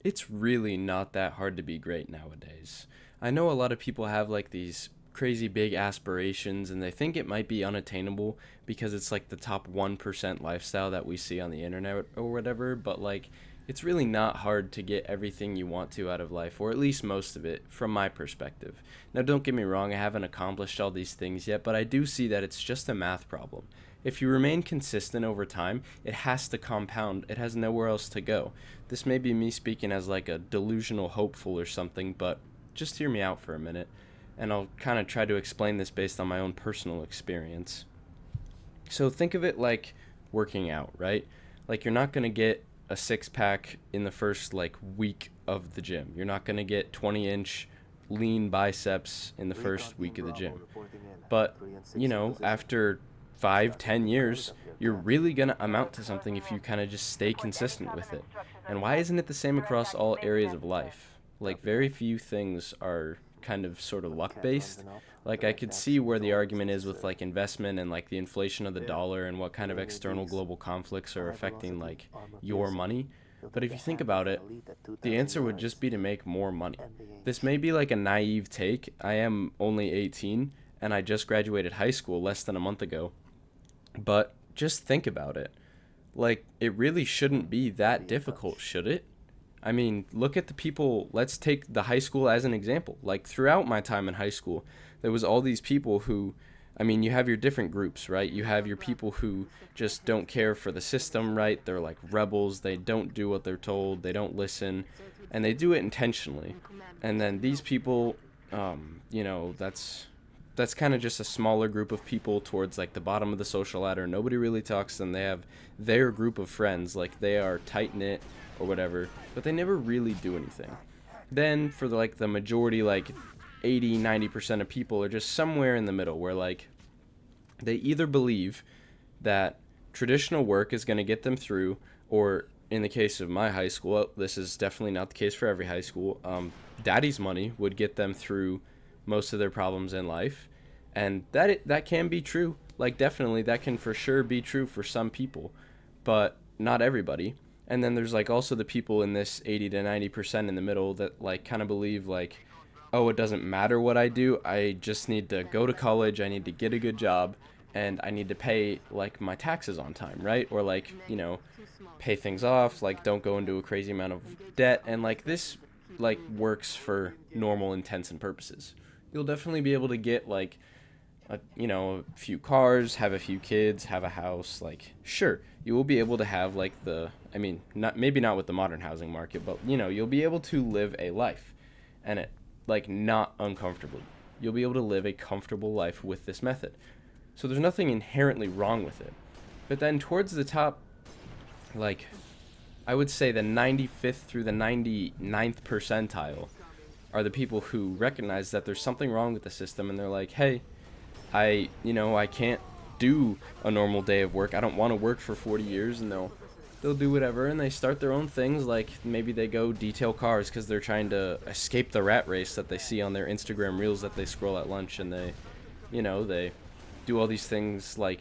It's really not that hard to be great nowadays. I know a lot of people have like these crazy big aspirations and they think it might be unattainable because it's like the top 1% lifestyle that we see on the internet or whatever, but like it's really not hard to get everything you want to out of life, or at least most of it, from my perspective. Now, don't get me wrong, I haven't accomplished all these things yet, but I do see that it's just a math problem. If you remain consistent over time, it has to compound. It has nowhere else to go. This may be me speaking as like a delusional hopeful or something, but just hear me out for a minute, and I'll kind of try to explain this based on my own personal experience. So think of it like working out, right? Like you're not going to get a six pack in the first like week of the gym. You're not going to get 20-inch lean biceps in the Recon first Team week of the Bravo gym. reporting in. But, 3 and 6 in position. after five, Tracking 10 years, deployment of your you're path. really going to amount to something if you kind of just stay consistent with it. And why isn't it the same across all areas of life? Like, Copy very that. few things are kind of sort of When luck CAD runs based. an op, Like, I direct could see action where is the always argument is with necessary. like investment and like the inflation of the There, dollar and what kind of external UAVs. global conflicts are High affecting velocity, like armor your piercing. money. You'll But get if the you think hand of about an it, elite at the 2,000 answer would yards. just be to make more money. And the This H. may be like a naive take. I am only 18 and I just graduated high school less than a month ago. But just think about it. Like, it really shouldn't be that Be in difficult, touch. should it? I mean, look at the people. Let's take the high school as an example. Like, throughout my time in high school, there was all these people who, I mean, you have your different groups, right? You have your people who just don't care for the system, right? They're like rebels. They don't do what they're told. They don't listen, and they do it intentionally. And then these people, that's kind of just a smaller group of people towards like the bottom of the social ladder. Nobody really talks to them. They have their group of friends, like they are tight knit or whatever, but they never really do anything. Then for like the majority, like 80, 90% of people are just somewhere in the middle where like they either believe that traditional work is going to get them through, or in the case of my high school, this is definitely not the case for every high school. Daddy's money would get them through most of their problems in life, and that can be true. Like definitely, that can for sure be true for some people, but not everybody. And then there's like also the people in this 80 to 90% in the middle that like kind of believe like, oh, it doesn't matter what I do. I just need to go to college. I need to get a good job, and I need to pay like my taxes on time, right? Or like pay things off. Like don't go into a crazy amount of debt, and like this like works for normal intents and purposes. You'll definitely be able to get like a few cars, have a few kids, have a house. Like sure, you will be able to have like I mean, not maybe not with the modern housing market, but you'll be able to live a life, and it like not uncomfortably. You'll be able to live a comfortable life with this method. So there's nothing inherently wrong with it. But then towards the top, like I would say the 95th through the 99th percentile are the people who recognize that there's something wrong with the system, and they're like, "Hey, I can't do a normal day of work. I don't want to work for 40 years." And they'll do whatever, and they start their own things. Like maybe they go detail cars because they're trying to escape the rat race that they see on their Instagram reels that they scroll at lunch, and they do all these things. Like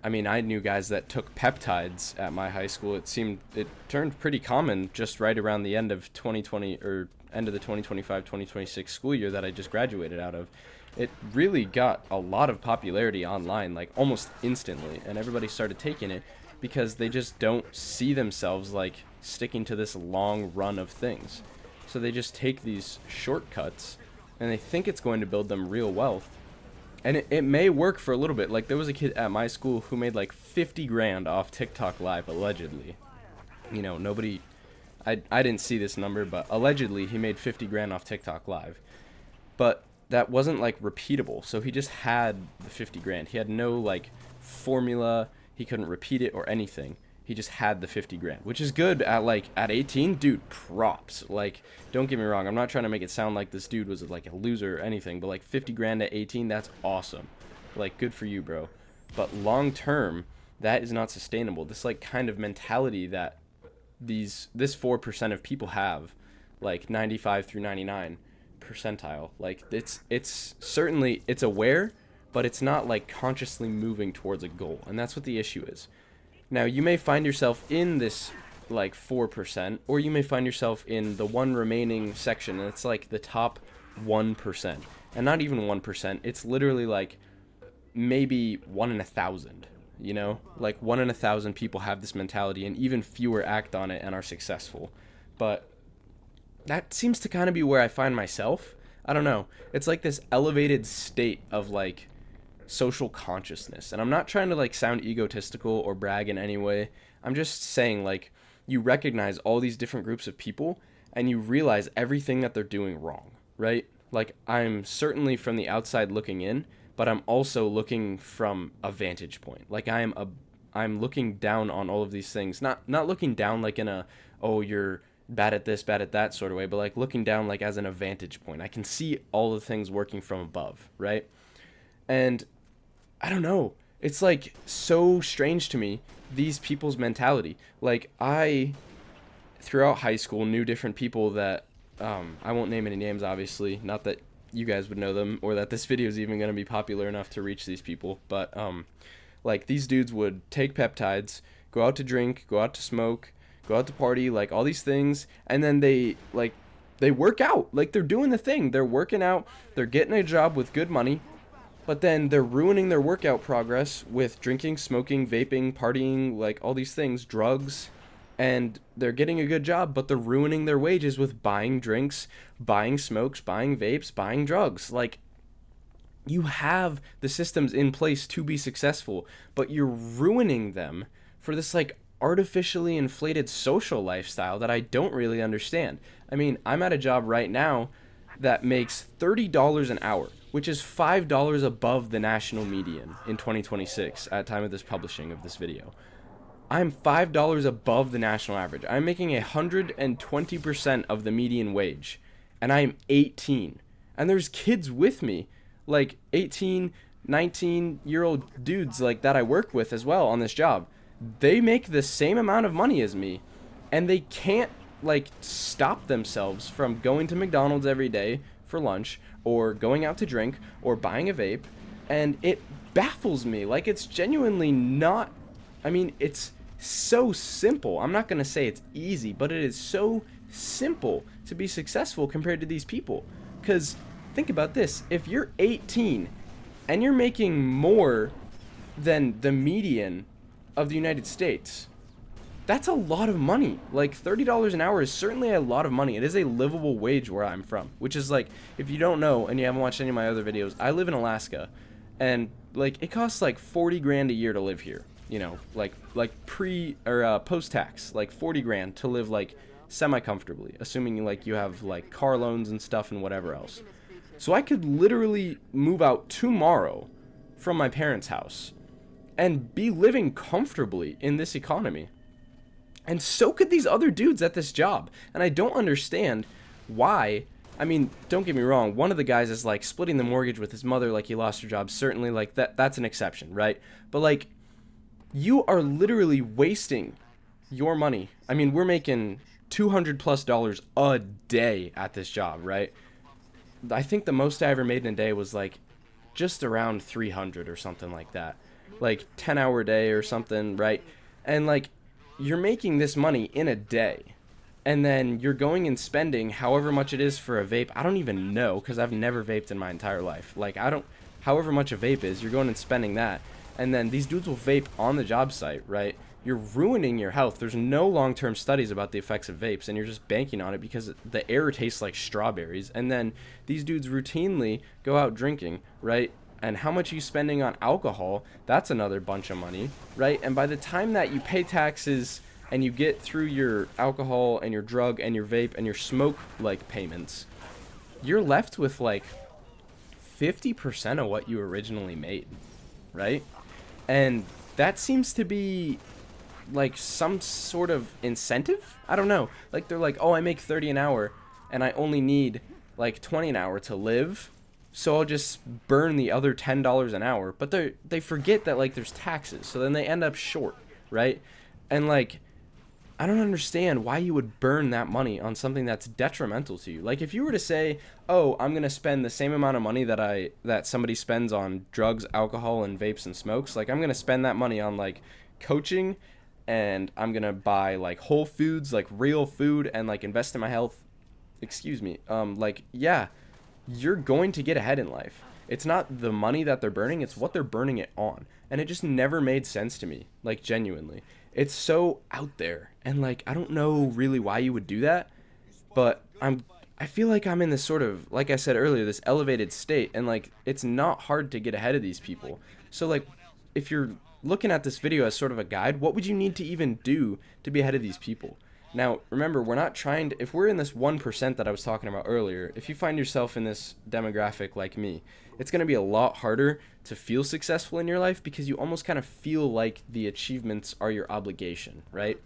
I mean, I knew guys that took peptides at my high school. It turned pretty common just right around the end of 2020, or end of the 2025-2026 school year that I just graduated out of. It really got a lot of popularity online, like almost instantly, and everybody started taking it because they just don't see themselves like sticking to this long run of things. So they just take these shortcuts and they think it's going to build them real wealth. And it may work for a little bit. Like there was a kid at my school who made like 50 grand off TikTok live allegedly. Nobody I didn't see this number, but allegedly he made 50 grand off TikTok live. But that wasn't like repeatable. So he just had the 50 grand. He had no like formula. He couldn't repeat it or anything. He just had the 50 grand, which is good at 18, dude, props. Like don't get me wrong, I'm not trying to make it sound like this dude was like a loser or anything, but like 50 grand at 18, that's awesome. Like good for you, bro. But long term, that is not sustainable. This like kind of mentality that this 4% of people have, like 95 through 99 percentile, like it's certainly it's aware, but it's not like consciously moving towards a goal, and that's what the issue is. Now you may find yourself in this like 4%, or you may find yourself in the one remaining section, and it's like the top 1%. And not even 1%, it's literally like maybe 1 in 1,000, you know? Like 1 in 1,000 people have this mentality, and even fewer act on it and are successful. But that seems to kind of be where I find myself. I don't know. It's like this elevated state of like social consciousness. And I'm not trying to like sound egotistical or brag in any way. I'm just saying like you recognize all these different groups of people and you realize everything that they're doing wrong, right? Like I'm certainly from the outside looking in, but I'm also looking from a vantage point. Like I'm looking down on all of these things. Not looking down like in a, oh, you're bad at this, bad at that sort of way, but like looking down like as an a vantage point. I can see all the things working from above, right? And I don't know. It's like so strange to me, these people's mentality. Like I, throughout high school, knew different people that, I won't name any names, obviously. Not that you guys would know them or that this video is even going to be popular enough to reach these people. But like these dudes would take peptides, go out to drink, go out to smoke, go out to party, like all these things. And then they work out. Like they're doing the thing. They're working out. They're getting a job with good money. But then they're ruining their workout progress with drinking, smoking, vaping, partying, like all these things, drugs. And they're getting a good job, but they're ruining their wages with buying drinks, buying smokes, buying vapes, buying drugs. Like, you have the systems in place to be successful, but you're ruining them for this, like, artificially inflated social lifestyle that I don't really understand. I mean, I'm at a job right now that makes $30 an hour, which is $5 above the national median in 2026 at time of this publishing of this video. I'm $5 above the national average. I'm making 120% of the median wage, and I'm 18. And there's kids with me, like 18, 19-year-old dudes like that I work with as well on this job. They make the same amount of money as me, and they can't like stop themselves from going to McDonald's every day for lunch or going out to drink or buying a vape, and it baffles me. Like it's genuinely not, I mean, it's so simple. I'm not going to say it's easy, but it is so simple to be successful compared to these people. Because think about this. If you're 18 and you're making more than the median of the United States, that's a lot of money. Like $30 an hour is certainly a lot of money. It is a livable wage where I'm from, which is like, if you don't know and you haven't watched any of my other videos, I live in Alaska, and like it costs like 40 grand a year to live here. You know, like pre or post tax, like 40 grand to live like semi comfortably, assuming like you have like car loans and stuff and whatever else. So I could literally move out tomorrow from my parents' house and be living comfortably in this economy. And so could these other dudes at this job. And I don't understand why. I mean, don't get me wrong. One of the guys is like splitting the mortgage with his mother, like he lost her job. Certainly, like that's an exception, right? But like, you are literally wasting your money. I mean, we're making $200+ a day at this job, right? I think the most I ever made in a day was like just around 300 or something like that. Like 10-hour day or something, right? And like you're making this money in a day. And then you're going and spending however much it is for a vape. I don't even know, because I've never vaped in my entire life. Like however much a vape is, you're going and spending that. And then these dudes will vape on the job site, right? You're ruining your health. There's no long-term studies about the effects of vapes, and you're just banking on it because the air tastes like strawberries. And then these dudes routinely go out drinking, right? And how much are you spending on alcohol? That's another bunch of money, right? And by the time that you pay taxes and you get through your alcohol and your drug and your vape and your smoke like payments, you're left with like 50% of what you originally made, right? And that seems to be like some sort of incentive. I don't know. Like they're like, oh, I make 30 an hour and I only need like 20 an hour to live, so I'll just burn the other $10 an hour. But they forget that like there's taxes, so then they end up short, right? And like, I don't understand why you would burn that money on something that's detrimental to you. Like if you were to say, oh, I'm going to spend the same amount of money that somebody spends on drugs, alcohol, and vapes and smokes, like I'm going to spend that money on like coaching and I'm gonna buy like whole foods, like real food, and like invest in my health. Excuse me. Like, yeah, you're going to get ahead in life. It's not the money that they're burning, it's what they're burning it on. And it just never made sense to me, like, genuinely. It's so out there. And like, I don't know really why you would do that, but I feel like I'm in this sort of, like I said earlier, this elevated state, and like, it's not hard to get ahead of these people. So like, if you're looking at this video as sort of a guide, what would you need to even do to be ahead of these people? Now, remember, we're not trying to, if we're in this 1% that I was talking about earlier, if you find yourself in this demographic like me, it's going to be a lot harder to feel successful in your life because you almost kind of feel like the achievements are your obligation, right?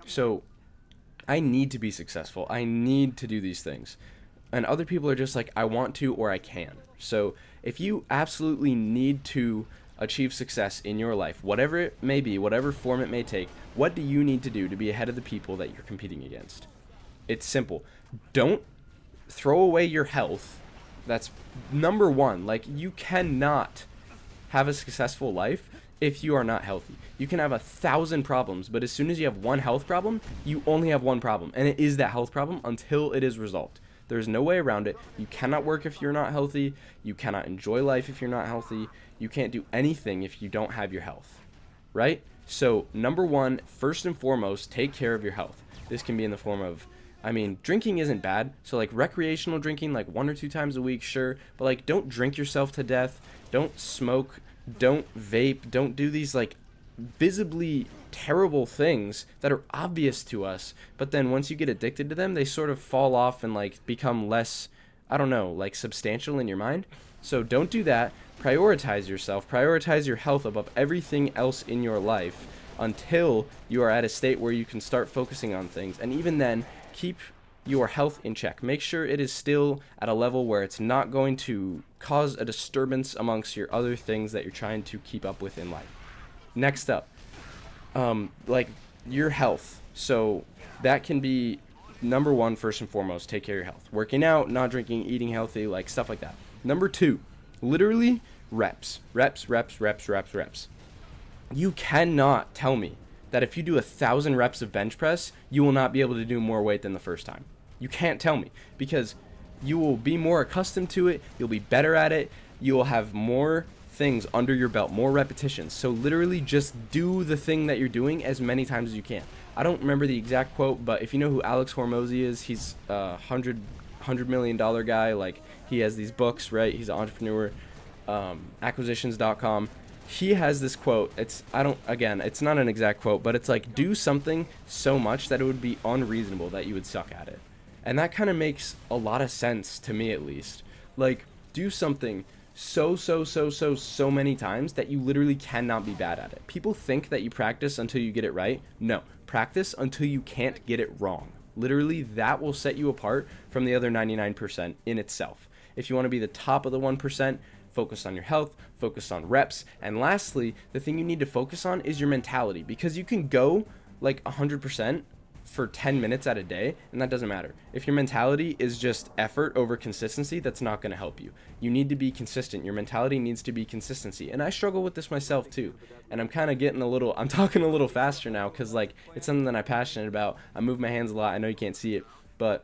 So, I need to be successful. I need to do these things. And other people are just like, I want to or I can. So, if you absolutely need to achieve success in your life, whatever it may be, whatever form it may take, what do you need to do to be ahead of the people that you're competing against? It's simple. Don't throw away your health. That's number one. Like, you cannot have a successful life if you are not healthy. You can have 1,000 problems, but as soon as you have one health problem, you only have one problem, and it is that health problem until it is resolved. There's no way around it. You cannot work if you're not healthy. You cannot enjoy life if you're not healthy. You can't do anything if you don't have your health, right? So, number one, first and foremost, take care of your health. This can be in the form of, I mean, drinking isn't bad. So, like, recreational drinking, like 1 or 2 times a week, sure. But, like, don't drink yourself to death. Don't smoke. Don't vape. Don't do these, like, visibly terrible things that are obvious to us, but then once you get addicted to them, they sort of fall off and like become less, I don't know, like substantial in your mind. So don't do that. Prioritize yourself, prioritize your health above everything else in your life until you are at a state where you can start focusing on things. And even then, keep your health in check. Make sure it is still at a level where it's not going to cause a disturbance amongst your other things that you're trying to keep up with in life. Next up, like your health. So that can be number one, first and foremost, take care of your health. Working out, not drinking, eating healthy, like stuff like that. Number two, literally reps. Reps, reps, reps, reps, reps. You cannot tell me that if you do 1,000 reps of bench press, you will not be able to do more weight than the first time. You can't tell me because you will be more accustomed to it. You'll be better at it. You will have more things under your belt, more repetitions. So literally just do the thing that you're doing as many times as you can. I don't remember the exact quote, but if you know who Alex Hormozy is, he's a $100 million guy. Like, he has these books, right? He's an entrepreneur. Acquisitions.com. He has this quote. It's not an exact quote, but it's like, do something so much that it would be unreasonable that you would suck at it. And that kind of makes a lot of sense to me, at least. Like, do something so many times that you literally cannot be bad at it. People think that you practice until you get it right. No, practice until you can't get it wrong. Literally, that will set you apart from the other 99% in itself. If you want to be the top of the 1%, focus on your health, focus on reps, and lastly, the thing you need to focus on is your mentality, because you can go like 100% for 10 minutes at a day, and that doesn't matter. If your mentality is just effort over consistency, that's not going to help you. You need to be consistent. Your mentality needs to be consistency. And I struggle with this myself too. And I'm kind of I'm talking a little faster now because like it's something that I'm passionate about. I move my hands a lot. I know you can't see it, but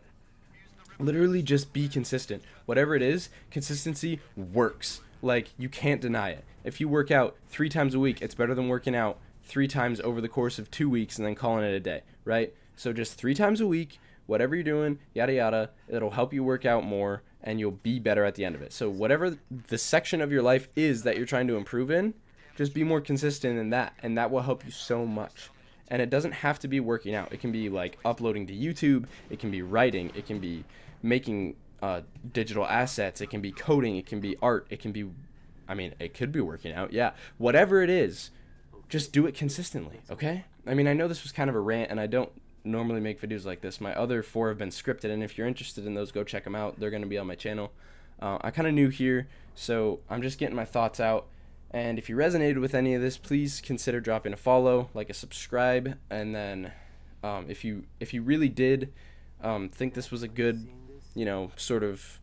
literally just be consistent. Whatever it is, consistency works. Like, you can't deny it. If you work out 3 times a week, it's better than working out 3 times over the course of 2 weeks and then calling it a day, right? So just 3 times a week, whatever you're doing, yada yada, it'll help you work out more and you'll be better at the end of it. So whatever the section of your life is that you're trying to improve in, just be more consistent in that, and that will help you so much. And it doesn't have to be working out. It can be like uploading to YouTube, it can be writing, it can be making digital assets, it can be coding, it can be art, it can be, it could be working out, yeah. Whatever it is, just do it consistently, okay? I know this was kind of a rant, and I don't normally make videos like this. My other 4 have been scripted, and if you're interested in those, go check them out. They're going to be on my channel. I'm kind of new here, so I'm just getting my thoughts out. And if you resonated with any of this, please consider dropping a follow, like a subscribe, and then if you really did think this was a good, sort of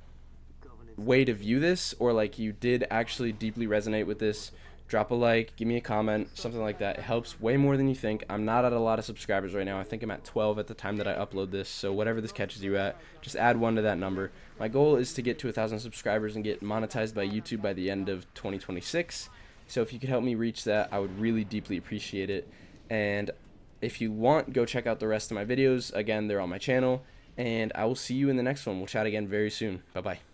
way to view this, or like you did actually deeply resonate with this, drop a like, give me a comment, something like that. It helps way more than you think. I'm not at a lot of subscribers right now. I think I'm at 12 at the time that I upload this. So whatever this catches you at, just add 1 to that number. My goal is to get to 1,000 subscribers and get monetized by YouTube by the end of 2026. So if you could help me reach that, I would really deeply appreciate it. And if you want, go check out the rest of my videos. Again, they're on my channel. And I will see you in the next one. We'll chat again very soon. Bye-bye.